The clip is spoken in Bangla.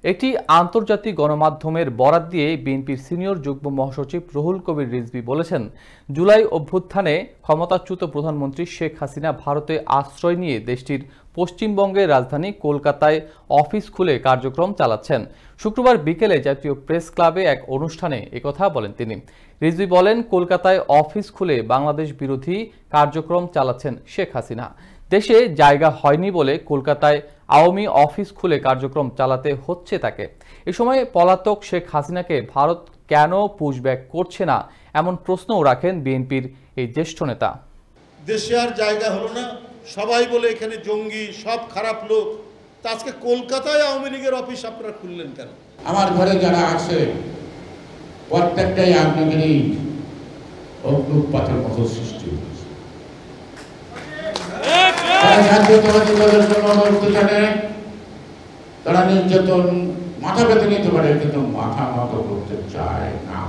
একটি আন্তর্জাতিক গণমাধ্যমের বরাত দিয়ে বিএনপির সিনিয়র যুগ্ম মহাসচিব রুহুল কবির রিজভী বলেছেন, জুলাই অভ্যুত্থানে ক্ষমতাচ্যুত প্রধানমন্ত্রী শেখ হাসিনা ভারতে আশ্রয় নিয়ে দেশটির পশ্চিমবঙ্গের রাজধানী কলকাতায় অফিস খুলে কার্যক্রম চালাচ্ছেন। শুক্রবার বিকেলে জাতীয় প্রেস ক্লাবে এক অনুষ্ঠানে একথা বলেন তিনি। রিজভী বলেন, কলকাতায় অফিস খুলে বাংলাদেশ বিরোধী কার্যক্রম চালাচ্ছেন শেখ হাসিনা। দেশে জায়গা হয়নি বলে কলকাতায় আওয়ামী অফিস খুলে কার্যক্রম চালাতে হচ্ছে তাকে। এ সময় পলাতক শেখ হাসিনাকে ভারত কেন পুশব্যাক করছে না এমন প্রশ্নও রাখেন বিএনপির এই জ্যেষ্ঠ নেতা। দেশে আর জায়গা হলো না, সবাই বলে এখানে জঙ্গি, সব খারাপ লোক। তা আজকে কলকাতায় আওয়ামী লীগের অফিস আপনারা খুললেন কেন? আমার ঘরে যারা আছে প্রত্যেকটাই আগ্নেয়গিরি অগ্নুৎপাতের মতো সৃষ্টি হয়েছে। তারা জাতীয়তাবাদী দলের জন্য লড়তে জানে, তারা নির্যাতন মাথা পেতে নিতে পারে, কিন্তু মাথা নত করতে চায় না।